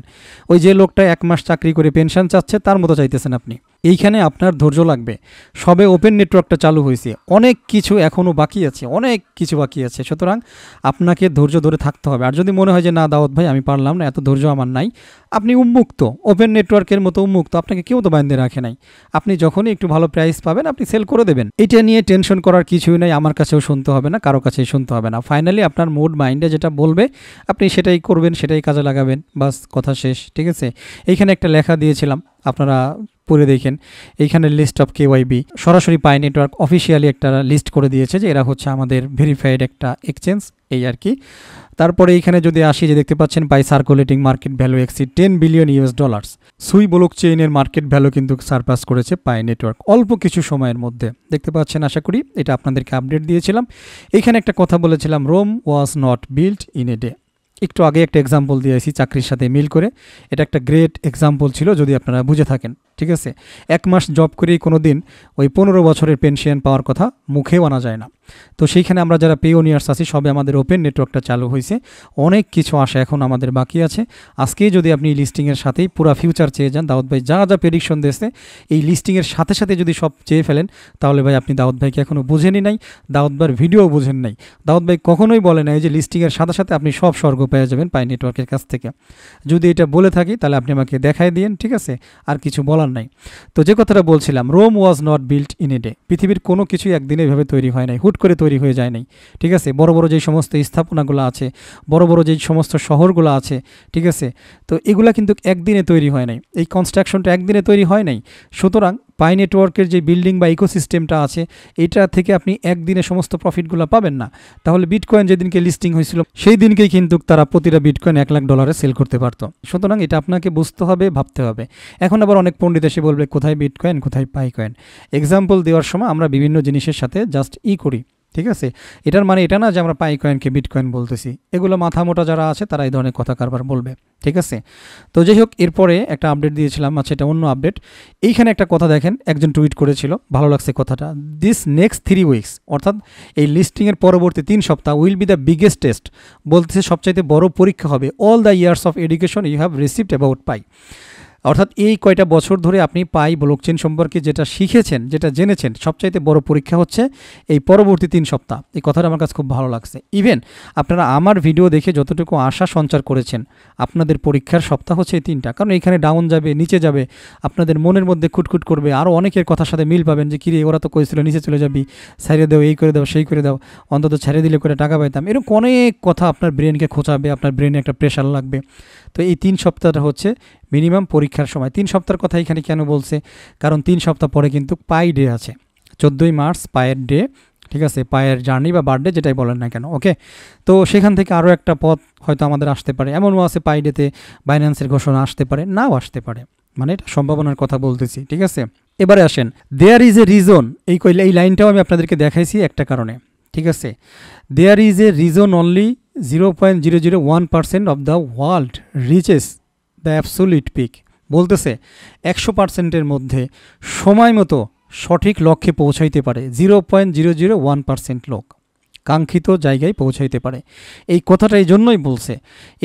ওই যে লোকটা 1 মাস চাকরি করে পেনশন চাচ্ছে তার মতো চাইতেছেন আপনি। এইখানে আপনার ধৈর্য লাগবে। সবে ওপেন নেটওয়ার্কটা চালু হয়েছে, অনেক কিছু এখনও বাকি আছে, অনেক কিছু বাকি আছে। সুতরাং আপনাকে ধৈর্য ধরে থাকতে হবে। আর যদি মনে হয় যে না দাউদ ভাই আমি পারলাম না, এত ধৈর্য আমার নাই, আপনি উন্মুক্ত, ওপেন নেটওয়ার্কের মতো উন্মুক্ত, আপনাকে কেউ তো বাঁধে রাখে নাই। আপনি যখনই একটু ভালো প্রাইস পাবেন আপনি সেল করে দেবেন। এটা নিয়ে টেনশন করার কিছুই নাই, আমার কাছেও শুনতে হবে না, কারো কাছেই শুনতে হবে না। ফাইনালি আপনার মুড মাইন্ডে যেটা বলবে আপনি সেটাই করবেন, সেটাই কাজে লাগাবেন, বাস কথা শেষ, ঠিক আছে। এইখানে একটা লেখা দিয়েছিলাম, আপনারা পড়ে দেখেন। এইখানে লিস্ট অফ KYB সরাসরি পাই নেটওয়ার্ক অফিসিয়ালি একটা লিস্ট করে দিয়েছে যে এরা হচ্ছে আমাদের ভেরিফাইড একটা এক্সচেঞ্জ, এই আর কি। তারপরে এইখানে যদি আসি, যে দেখতে পাচ্ছেন by circulating market value exceed $10 billion. Sui block চেইনের মার্কেট ভ্যালু কিন্তু সারপাস করেছে পাই নেটওয়ার্ক অল্প কিছু সময়ের মধ্যে, দেখতে পাচ্ছেন। আশা করি এটা আপনাদেরকে আপডেট দিয়েছিলাম। এইখানে একটা কথা বলেছিলাম, Rome was not built in a day. একটু আগে একটা এক্সাম্পল দিয়েছি চাকরির সাথে মিল করে, এটা একটা গ্রেট এক্সাম্পল ছিল যদি আপনারা বুঝে থাকেন, ঠিক আছে। 1 মাস জব করেই কোনো দিন ওই 15 বছরের পেনশন পাওয়ার কথা মুখেও আনা যায় না। তো সেইখানে আমরা যারা পেওনিয়ার্স আছি সবে আমাদের ওপেন নেটওয়ার্কটা চালু হয়েছে, অনেক কিছু আসা এখন আমাদের বাকি আছে। আজকেই যদি আপনি লিস্টিংয়ের সাথেই পুরো ফিউচার চেয়ে যান, দাউদ ভাই যা যা প্রেডিকশন দিয়েছে এই লিস্টিংয়ের সাথে সাথে যদি সব চেয়ে ফেলেন তাহলে ভাই আপনি দাউদ ভাইকে এখনও বুঝেনই নাই, দাউদ ভাইয়ের ভিডিও বুঝেন নাই। দাউদ ভাই কখনোই বলে নাই যে লিস্টিংয়ের সাথে সাথে আপনি সব স্বর্গ পেয়ে যাবেন পাই নেটওয়ার্কের কাছ থেকে। যদি এটা বলে থাকি তাহলে আপনি আমাকে দেখাই দিন, ঠিক আছে, আর কিছু বলার নাই। তো যে কথাটা বলছিলাম, Rome was not built in a day. পৃথিবীর কোনো কিছুই একদিনে এভাবে তৈরি হয় নাই, হুট করে তৈরি হয়ে যায় নাই, ঠিক আছে। বড় বড় যেই সমস্ত স্থাপনাগুলো আছে, বড় বড় যেই সমস্ত শহরগুলো আছে, ঠিক আছে, তো এগুলা কিন্তু একদিনে তৈরি হয় নাই, এই কনস্ট্রাকশনটা একদিনে তৈরি হয় নাই। সুতরাং পাই নেটওয়ার্কের যে বিল্ডিং বা ইকোসিস্টেমটা আছে এটা থেকে আপনি একদিনে সমস্ত প্রফিটগুলো পাবেন না। তাহলে বিটকয়েন যেদিনকে লিস্টিং হয়েছিল সেই দিনকেই কিন্তু তারা প্রতিটা বিটকয়েন $1,00,000 সেল করতে পারতো। সুতরাং এটা আপনাকে বুঝতে হবে, ভাবতে হবে। এখন আবার অনেক পণ্ডিত এসে বলবে কোথায় বিটকয়েন, কোথায় পাই কয়েন। এক্সাম্পল দেওয়ার সময় আমরা বিভিন্ন জিনিসের সাথে জাস্ট করি, ঠিক আছে? এটার মানে এটা না যে আমরা পাই কয়েনকে বিটকয়েন বলতেছি। এগুলো মাথা মোটা যারা আছে তারা এই ধরনের কথা কারবার বলবে, ঠিক আছে? তো যাই হোক, এরপরে একটা আপডেট দিয়েছিলাম, আচ্ছা এটা অন্য আপডেট। এইখানে একটা কথা দেখেন, একজন টুইট করেছিল, ভালো লাগছে কথাটা। দিস নেক্সট 3 উইকস, অর্থাৎ এই লিস্টিংয়ের পরবর্তী 3 সপ্তাহ will be the biggest test, বলতেছে সবচাইতে বড় পরীক্ষা হবে। All the years of education you have received about Pi, অর্থাৎ এই কয়টা বছর ধরে আপনি পাই ব্লকচেন সম্পর্কে যেটা শিখেছেন, যেটা জেনেছেন, সবচাইতে বড় পরীক্ষা হচ্ছে এই পরবর্তী 3 সপ্তাহ। এই কথাটা আমার কাছে খুব ভালো লাগছে। ইভেন আপনারা আমার ভিডিও দেখে যতটুকু আশা সঞ্চার করেছেন, আপনাদের পরীক্ষার সপ্তাহ হচ্ছে এই 3টা। কারণ এখানে ডাউন যাবে, নিচে যাবে, আপনাদের মনের মধ্যে খুটখুট করবে, আরও অনেকের কথার সাথে মিল পাবেন যে কিরে ওরা তো কইছিল নিচে চলে যাবি, ছাড়িয়ে দাও, এই করে দাও, সেই করে দাও, অন্তত ছাড়িয়ে দিলে করে টাকা পাইতাম। এরকম অনেক কথা আপনার ব্রেনকে খোঁচাবে, আপনার ব্রেনে একটা প্রেশার লাগবে। তো এই 3 সপ্তাহটা হচ্ছে মিনিমাম পরীক্ষার সময়। 3 সপ্তাহের কথা এখানে কেন বলছে? কারণ 3 সপ্তাহ পরে কিন্তু পাই ডে আছে, 14ই মার্চ পায়ের ডে, ঠিক আছে? পায়ের জার্নি বা বার্থডে যেটাই বলেন না কেন, ওকে? তো সেখান থেকে আরও একটা পথ হয়তো আমাদের আসতে পারে। এমনও আছে পাই ডেতে বাইন্যান্সের ঘোষণা আসতে পারে, নাও আসতে পারে, মানে এটা সম্ভাবনার কথা বলতেছি, ঠিক আছে? এবারে আসেন, দেয়ার ইজ এ রিজন। এই লাইনটাও আমি আপনাদেরকে দেখাইছি একটা কারণে, ঠিক আছে? There is a reason only 0.001% of the world riches the absolute peak. বলতেছে 100%-এর মধ্যে সময় মতো সঠিক লক্ষ্যে পৌঁছাইতে পারে 0.001% লোক কাঙ্ক্ষিত জায়গায় পৌঁছাইতে পারে। এই কথাটা এই জন্যই বলছে,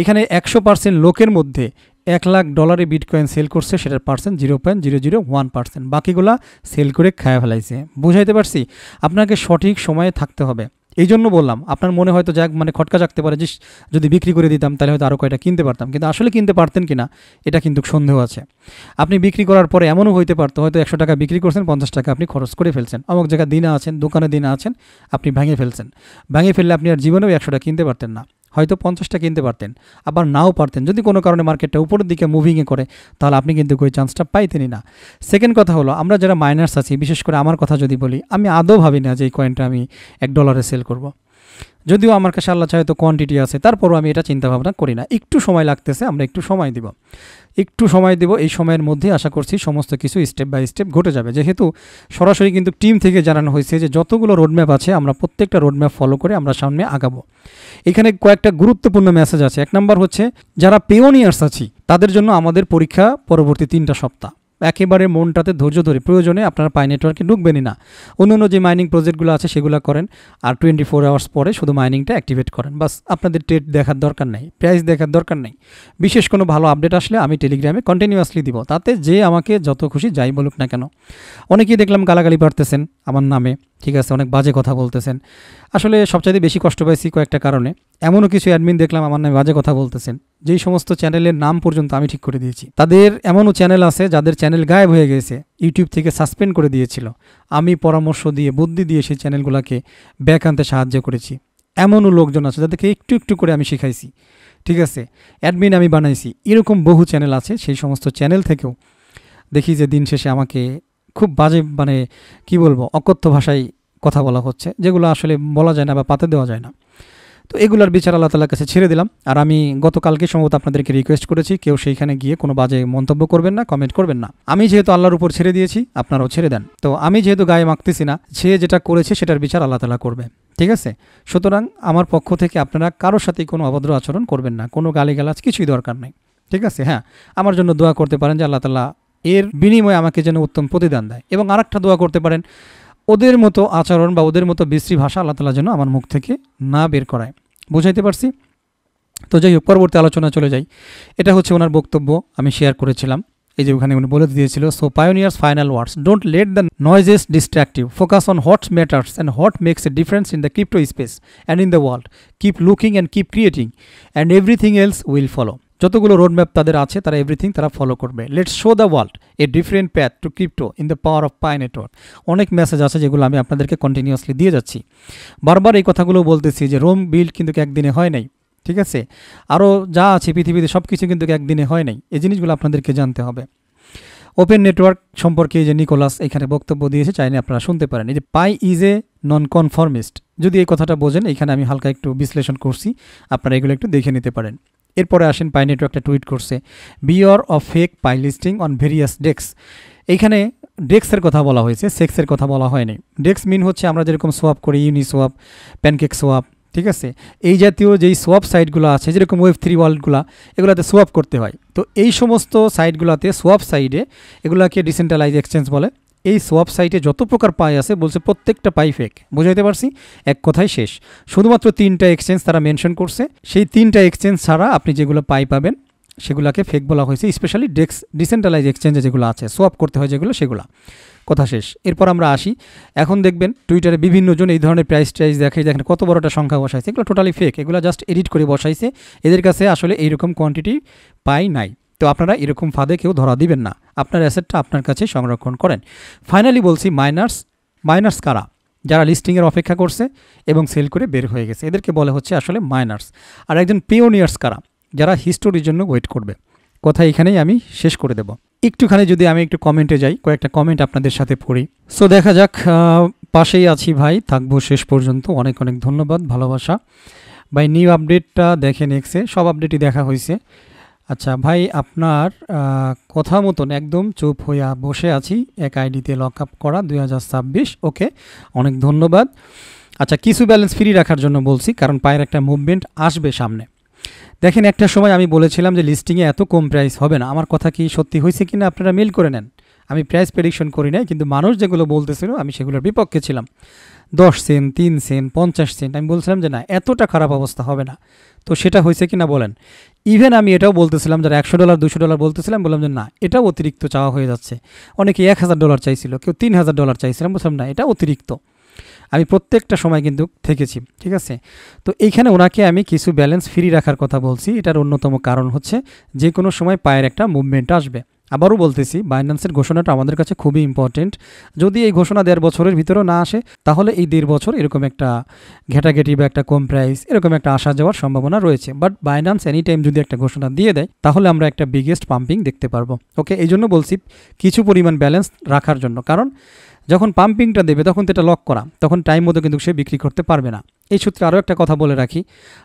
এখানে 100% লোকের মধ্যে $1,00,000 বিটকয়েন সেল করছে, সেটার পার্সেন্ট 0.001%, বাকিগুলা সেল করে খায়া ফেলাইছে। বুঝাইতে পারছি? আপনাকে সঠিক সময়ে থাকতে হবে। এই জন্য বললাম, আপনার মনে হয়তো মানে খটকা জাগতে পারে যে যদি বিক্রি করে দিতাম তাহলে হয়তো আরও কয়টা কিনতে পারতাম, কিন্তু আসলে কিনতে পারতেন কিনা এটা কিন্তু সন্দেহ আছে। আপনি বিক্রি করার পরে এমনও হইতে পারতো হয়তো 100 টাকা বিক্রি করছেন, 50 টাকা আপনি খরচ করে ফেলছেন, অমুক জায়গায় দিনা আছেন, দোকানে দিনা আছেন, আপনি ভেঙে ফেলছেন। ভেঙে ফেললে আপনি আর জীবনেও 100 টাকা কিনতে পারতেন না, হয়তো 50টা কিনতে পারতেন, আবার নাও পারতেন। যদি কোনো কারণে মার্কেটটা উপরের দিকে মুভিংয়ে করে তাহলে আপনি কিন্তু ওই চান্সটা পাইতেনই না। সেকেন্ড কথা হলো, আমরা যারা মাইনার্স আছি, বিশেষ করে আমার কথা যদি বলি, আমি আদৌ ভাবি না যে এই কয়েনটা আমি $1 সেল করব। যদিও আমার কাছে আল্লাহ চাহে তো কোয়ান্টিটি আছে, তারপরও আমি এটা চিন্তা ভাবনা করি না। একটু সময় লাগতেছে, আমরা একটু সময় দিব, এই সময়ের মধ্যে আশা করছি সমস্ত কিছু স্টেপ বাই স্টেপ ঘটে যাবে। যেহেতু সরাসরি কিন্তু টিম থেকে জানানো হয়েছে যে যতগুলো রোডম্যাপ আছে আমরা প্রত্যেকটা রোডম্যাপ ফলো করে আমরা সামনে আগাবো। এখানে কয়েকটা গুরুত্বপূর্ণ মেসেজ আছে। 1 নম্বর হচ্ছে, যারা পিওনিয়ার্স আছি তাদের জন্য আমাদের পরীক্ষা পরবর্তী 3টা সপ্তাহ। একেবারে মনটাতে ধৈর্য ধরে, প্রয়োজনে আপনারা পাই নেটওয়ার্কে ঢুকবেনই না, অন্য যে মাইনিং প্রজেক্টগুলো আছে সেগুলো করেন, আর 24 আওয়ার্স পরে শুধু মাইনিংটা অ্যাক্টিভেট করেন। বাস, আপনাদের ট্রেড দেখার দরকার নেই, প্রাইস দেখার দরকার নেই। বিশেষ কোনো ভালো আপডেট আসলে আমি টেলিগ্রামে কন্টিনিউয়াসলি দিব, তাতে যে আমাকে যত খুশি যাই বলুক না কেন। অনেকেই দেখলাম গালাগালি পারতেছেন আমার নামে, ঠিক আছে, অনেক বাজে কথা বলতেছেন। আসলে সবচাইতে বেশি কষ্ট পাইছি কয়েকটা কারণে। এমনও কিছু অ্যাডমিন দেখলাম আমার নামে বাজে কথা বলতেছেন, যেই সমস্ত চ্যানেলের নাম পর্যন্ত আমি ঠিক করে দিয়েছি। তাদের এমনও চ্যানেল আছে যাদের চ্যানেল গায়েব হয়ে গেছে, ইউটিউব থেকে সাসপেন্ড করে দিয়েছিল। আমি পরামর্শ দিয়ে, বুদ্ধি দিয়ে সেই চ্যানেলগুলোকে ব্যাক আনতে সাহায্য করেছি। এমনও লোকজন আছে যাদেরকে একটু একটু করে আমি শিখাইছি, ঠিক আছে, অ্যাডমিন আমি বানাইছি। এরকম বহু চ্যানেল আছে, সেই সমস্ত চ্যানেল থেকেও দেখি যে দিন শেষে আমাকে খুব বাজে, মানে কি বলবো, অকথ্য ভাষায় কথা বলা হচ্ছে, যেগুলো আসলে বলা যায় না বা পাতে দেওয়া যায় না। তো এগুলার বিচার আল্লাহ তাআলার কাছে ছেড়ে দিলাম। আর আমি গতকালকে সম্ভবত আপনাদেরকে রিকোয়েস্ট করেছি, কেউ সেইখানে গিয়ে কোনো বাজে মন্তব্য করবেন না, কমেন্ট করবেন না। আমি যেহেতু আল্লাহর উপর ছেড়ে দিয়েছি, আপনারাও ছেড়ে দেন। তো আমি যেহেতু গায়ে মাখতেছি না, সে যেটা করেছে সেটার বিচার আল্লাহ তাআলা করবে, ঠিক আছে? সুতরাং আমার পক্ষ থেকে আপনারা কারোর সাথেই কোনো অভদ্র আচরণ করবেন না, কোনো গালিগালাজ কিছুই দরকার নেই, ঠিক আছে? হ্যাঁ, আমার জন্য দোয়া করতে পারেন যে আল্লাহ তাআলা এর বিনিময়ে আমাকে যেন উত্তম প্রতিদান দেয়, এবং আরেকটা দোয়া করতে পারেন ওদের মতো আচরণ বা ওদের মতো বিশ্রী ভাষা আল্লাহ তাআলা যেন আমার মুখ থেকে না বের করায়। বুঝাইতে পারছি? তো যাই হোক, পরবর্তী আলোচনা চলে যাই। এটা হচ্ছে ওনার বক্তব্য, আমি শেয়ার করেছিলাম। এই যে ওখানে উনি বলে দিয়েছিল, so pioneers final words, don't let the noises distractive, focus on what matters and what makes a difference in the crypto space and in the world, keep looking and keep creating and everything else will follow. যতগুলো roadmap তাদের আছে তারা everything তারা follow করবে। Let's show the world a different path to crypto in the power of Pi network. অনেক message আছে যেগুলো আমি আপনাদেরকে কন্টিনিউয়াসলি দিয়ে যাচ্ছি। বারবার এই কথাগুলো বলতেছি যে রোম বিল্ড কিন্তু একদিনে হয় নাই, ঠিক আছে? আরও যা আছে পৃথিবীতে সব কিছু কিন্তু একদিনে হয় নাই, এই জিনিসগুলো আপনাদেরকে জানতে হবে। ওপেন নেটওয়ার্ক সম্পর্কে এই যে নিকোলাস এখানে বক্তব্য দিয়েছে, চাইলে আপনারা শুনতে পারেন। এই যে পাই ইজ এ নন কনফর্মিস্ট, যদি এই কথাটা বোঝেন, এখানে আমি হালকা একটু বিশ্লেষণ করছি, আপনারা এগুলো একটু দেখে নিতে পারেন। এরপরে আসেন, পাই নেটওয়ার্কটা টুইট করছে, beware of fake Pi listing on various DEX. এইখানে ডেক্সের কথা বলা হয়েছে, সেক্সের কথা বলা হয়নি। ডেক্স মিন হচ্ছে আমরা যেরকম সোয়াপ করি, ইউনি সোয়াপ, প্যানকেক সোয়াপ, ঠিক আছে, এই জাতীয় যেই সোয়াপ সাইটগুলো আছে, যেরকম ওয়েব3 ওয়ার্ল্ডগুলো, এগুলোতে সোয়াপ করতে হয়। তো এই সমস্ত সাইটগুলোতে সোয়াপ সাইডে, এগুলোকে ডিসেন্ট্রালাইজ এক্সচেঞ্জ বলে, এই সোয়াপ সাইটে যত প্রকার পাই আছে বলছে প্রত্যেকটা পাই ফেক। বুঝাইতে পারছি? এক কথায় শেষ। শুধুমাত্র 3টা এক্সচেঞ্জ তারা মেনশন করছে, সেই 3টা এক্সচেঞ্জ ছাড়া আপনি যেগুলো পাই পাবেন সেগুলোকে ফেক বলা হয়েছে, স্পেশালি ডেক্স ডিসেন্ট্রালাইজ এক্সচেঞ্জে যেগুলো আছে, সোয়াপ করতে হয় যেগুলো, সেগুলো। কথা শেষ। এরপর আমরা আসি, এখন দেখবেন টুইটারে বিভিন্ন জন এই ধরনের প্রাইস দেখাই, দেখেন কত বড়টা সংখ্যা বসাইছে, এগুলো টোটালি ফেক, এগুলো জাস্ট এডিট করে বসাইছে, এদের কাছে আসলে এইরকম কোয়ান্টিটি পাই নাই। তো আপনারা এরকম ফাঁদে কেউ ধরা দিবেন না, আপনার অ্যাসেটটা আপনার কাছে সংরক্ষণ করেন। ফাইনালি বলছি, মাইনার্স কারা? যারা লিস্টিংয়ের অপেক্ষা করছে এবং সেল করে বের হয়ে গেছে, এদেরকে বলে হচ্ছে আসলে মাইনার্স। আর একজন পিওনিয়ার্স কারা? যারা হিস্টোরির জন্য ওয়েট করবে। কথা এখানেই আমি শেষ করে দেব। একটুখানি যদি আমি একটু কমেন্টে যাই, কয়েকটা কমেন্ট আপনাদের সাথে পড়ি। সো দেখা যাক, পাশেই আছি ভাই, থাকবো শেষ পর্যন্ত। অনেক অনেক ধন্যবাদ, ভালোবাসা ভাই। নিউ আপডেটটা দেখেন, এক্সে সব আপডেটই দেখা হয়েছে। আচ্ছা ভাই, আপনার কথা মতন একদম চুপ হইয়া বসে আছি, এক আইডিতে লক আপ করা 2026। ওকে, অনেক ধন্যবাদ। আচ্ছা, কিছু ব্যালেন্স ফ্রি রাখার জন্য বলছি, কারণ পায়ের একটা মুভমেন্ট আসবে সামনে। দেখেন, একটা সময় আমি বলেছিলাম যে লিস্টিংয়ে এত কম প্রাইস হবে না। আমার কথা কি সত্যি হয়েছে কিনা আপনারা মেল করে নেন। আমি প্রাইস প্রেডিকশন করি নাই, কিন্তু মানুষ যেগুলো বলতেছিল আমি সেগুলোর বিপক্ষে ছিলাম। 10 সেন্ট, 3 সেন্ট, 50 সেন্ট, আমি বলছিলাম যে না, এতটা খারাপ অবস্থা হবে না। তো সেটা হয়েছে কিনা বলেন। ইভেন আমি এটাও বলতেছিলাম, যারা $100 $200 বলতেছিলাম, বললাম যে না, এটাও অতিরিক্ত চাওয়া হয়ে যাচ্ছে। অনেকে $1000 চাইছিল, কেউ $3000 চাইছিলাম, বলছিলাম না, এটা অতিরিক্ত। আমি প্রত্যেকটা সময় কিন্তু থেকেছি, ঠিক আছে। তো এইখানে ওনাকে আমি কিছু ব্যালেন্স ফ্রি রাখার কথা বলছি। এটার অন্যতম কারণ হচ্ছে যে কোনো সময় পায়ের একটা মুভমেন্ট আসবে। আবারও বলতেছি, বাইন্যান্সের ঘোষণাটা আমাদের কাছে খুবই ইম্পর্টেন্ট। যদি এই ঘোষণা 1.5 বছরের ভিতরেও না আসে, তাহলে এই 1.5 বছর এরকম একটা ঘেটাঘেটি বা একটা কম প্রাইস এরকম একটা আসা যাওয়ার সম্ভাবনা রয়েছে। বাট বাইন্যান্স এনি টাইম যদি একটা ঘোষণা দিয়ে দেয়, তাহলে আমরা একটা বিগেস্ট পাম্পিং দেখতে পারবো। ওকে, এই জন্য বলছি কিছু পরিমাণ ব্যালেন্স রাখার জন্য, কারণ যখন পাম্পিংটা দেবে তখন তো এটা লক করা, তখন টাইম মতো কিন্তু সে বিক্রি করতে পারবে না। এই সূত্রে আরও একটা কথা বলে রাখি,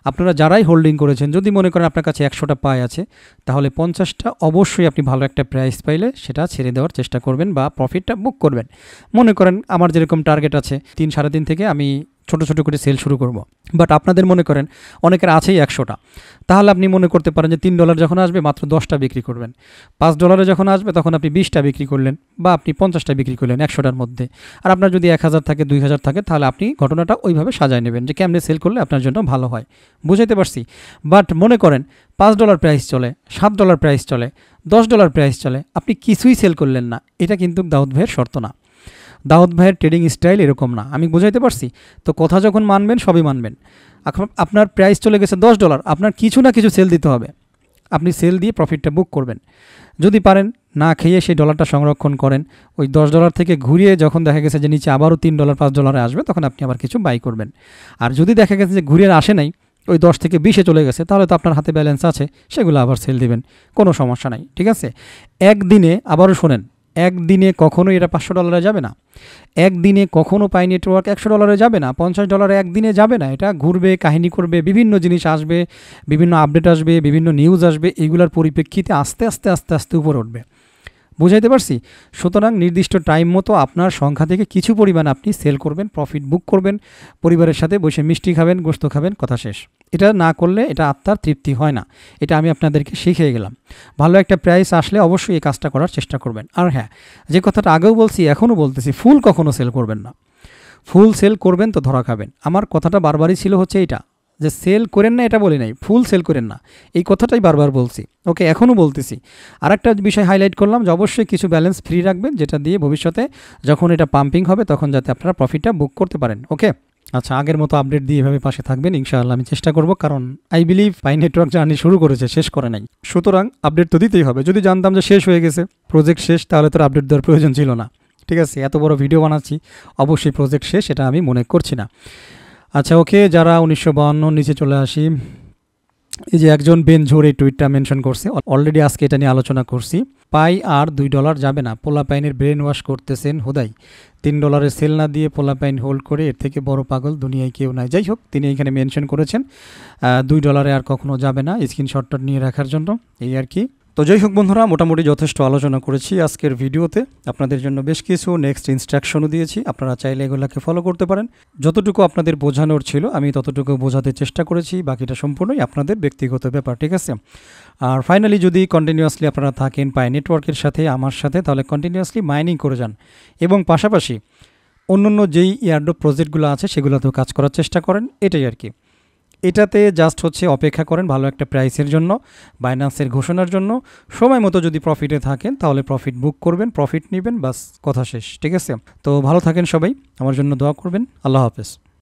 আপনারা যারাই হোল্ডিং করেছেন, যদি মনে করেন আপনার কাছে 100টা পাই আছে, তাহলে 50টা অবশ্যই আপনি ভালো একটা প্রাইস পাইলে সেটা ছেড়ে দেওয়ার চেষ্টা করবেন বা প্রফিটটা বুক করবেন। মনে করেন আমার যেরকম টার্গেট আছে 3 3.5 থেকে আমি ছোট ছোট করে সেল শুরু করব। বাট আপনাদের মনে করেন অনেকের আছেই 100টা, তাহলে আপনি মনে করতে পারেন যে $3 যখন আসবে মাত্র 10টা বিক্রি করবেন। $5 যখন আসবে তখন আপনি 20টা বিক্রি করলেন, বা আপনি 50টা বিক্রি করলেন 100টার মধ্যে। আর আপনার যদি 1000 থাকে, 2000 থাকে, তাহলে আপনি ঘটনাটা ওইভাবে সাজায় নেবেন যে কেমনে সেল করলে আপনার জন্য ভালো হয়। বুঝাইতে পারছি? বাট মনে করেন $5 প্রাইস চলে, $7 প্রাইস চলে, $10 প্রাইস চলে, আপনি কিছুই সেল করলেন না, এটা কিন্তু দাউদ ভাইয়ের শর্ত না। দাউদ ভাইয়ের ট্রেডিং স্টাইল এরকম না। আমি বুঝাইতে পারছি? তো কথা যখন মানবেন, সবই মানবেন। আপনার প্রাইস চলে গেছে $10, আপনার কিছু না কিছু সেল দিতে হবে। আপনি সেল দিয়ে প্রফিটটা বুক করবেন। যদি পারেন না খেয়ে সেই ডলারটা সংরক্ষণ করেন, ওই $10 থেকে ঘুরিয়ে যখন দেখা গেছে যে নিচে আবারও $3 $5 আসবে, তখন আপনি আবার কিছু বাই করবেন। আর যদি দেখা গেছে যে ঘুরিয়ে আসে নাই, ওই 10 থেকে 20-এ চলে গেছে, তাহলে তো আপনার হাতে ব্যালেন্স আছে, সেগুলো আবার সেল দিবেন, কোনো সমস্যা নাই, ঠিক আছে। একদিনে, আবারও শোনেন, একদিনে কখনোই এটা $500 যাবে না। একদিনে কখনো পাই নেটওয়ার্ক $100 যাবে না, $50 একদিনে যাবে না। এটা ঘুরবে, কাহিনী করবে, বিভিন্ন জিনিস আসবে, বিভিন্ন আপডেট আসবে, বিভিন্ন নিউজ আসবে, এগুলোর পরিপ্রেক্ষিতে আস্তে আস্তে আস্তে আস্তে উপরে উঠবে। বুঝাইতে পারছি? সুতরাং নির্দিষ্ট টাইম মতো আপনার সংখ্যা থেকে কিছু পরিমাণ আপনি সেল করবেন, প্রফিট বুক করবেন, পরিবারের সাথে বসে মিষ্টি খাবেন, গোশত খাবেন, কথা শেষ। এটা না করলে এটা আত্মার তৃপ্তি হয় না। এটা আমি আপনাদেরকে শিখিয়ে গেলাম। ভালো একটা প্রাইস আসলে অবশ্যই এই কাজটা করার চেষ্টা করবেন। আর হ্যাঁ, যে কথাটা আগেও বলছি, এখনও বলতেছি, ফুল কখনো সেল করবেন না। ফুল সেল করবেন তো ধরা খাবেন। আমার কথাটা বারবারই ছিল হচ্ছে এইটা, যে সেল করেন না এটা বলি নাই, ফুল সেল করেন না, এই কথাটাই বারবার বলছি। ওকে, এখনও বলতেছি। আর একটা বিষয় হাইলাইট করলাম যে অবশ্যই কিছু ব্যালেন্স ফ্রি রাখবেন, যেটা দিয়ে ভবিষ্যতে যখন এটা পাম্পিং হবে তখন যাতে আপনারা প্রফিটটা বুক করতে পারেন। ওকে, আচ্ছা, আগের মতো আপডেট দিয়ে এভাবে পাশে থাকবেন, ইনশাআল্লাহ আমি চেষ্টা করব, কারণ I believe pi network journey শুরু করেছে, শেষ করে নাই। সুতরাং আপডেট তো দিতেই হবে। যদি জানতাম যে শেষ হয়ে গেছে, প্রজেক্ট শেষ, তাহলে তো আপডেট দেওয়ার প্রয়োজন ছিল না, ঠিক আছে। এত বড় ভিডিও বানাচ্ছি, অবশ্যই প্রজেক্ট শেষ, এটা আমি মনে করছি না। আচ্ছা, ওকে, যারা 1952 নিচে চলে আসি, এই যে একজন বেনঝোর এই টুইটটা মেনশন করছে, অলরেডি আজকে এটা নিয়ে আলোচনা করছি। পাই আর $2 যাবে না, পোলাপাইনের ব্রেন ওয়াশ করতেছেন হুদাই। $3 সেল না দিয়ে পোলাপাইন হোল্ড করে, এর থেকে বড় পাগল দুনিয়ায় কেউ নাই। যাই হোক, তিনি এখানে মেনশন করেছেন $2 আর কখনো যাবে না, স্ক্রিনশটটা নিয়ে রাখার জন্য, এই আর কি। তো যাই হোক বন্ধুরা, মোটামুটি যথেষ্ট আলোচনা করেছি আজকের ভিডিওতে। আপনাদের জন্য বেশ কিছু নেক্সট ইনস্ট্রাকশনও দিয়েছি, আপনারা চাইলে এগুলোকে ফলো করতে পারেন। যতটুকু আপনাদের বোঝানোর ছিল আমি ততটুকু বোঝাতে চেষ্টা করেছি, বাকিটা সম্পূর্ণই আপনাদের ব্যক্তিগত ব্যাপার, ঠিক আছে। আর ফাইনালি যদি কন্টিনিউয়াসলি আপনারা থাকেন পাই নেটওয়ার্কের সাথে আমার সাথে, তাহলে কন্টিনিউয়াসলি মাইনিং করে যান এবং পাশাপাশি অন্য যেই এয়ারড্রপ প্রজেক্টগুলো আছে সেগুলোতেও কাজ করার চেষ্টা করেন, এটাই আর কি। এটাতে জাস্ট হচ্ছে অপেক্ষা করেন ভালো একটা প্রাইসের জন্য, বাইন্যান্সের ঘোষণার জন্য। সময় মতো যদি প্রফিটে থাকেন তাহলে প্রফিট বুক করবেন, প্রফিট নেবেন, বাস কথা শেষ, ঠিক আছে। তো ভালো থাকেন সবাই, আমার জন্য দোয়া করবেন। আল্লাহ হাফেজ।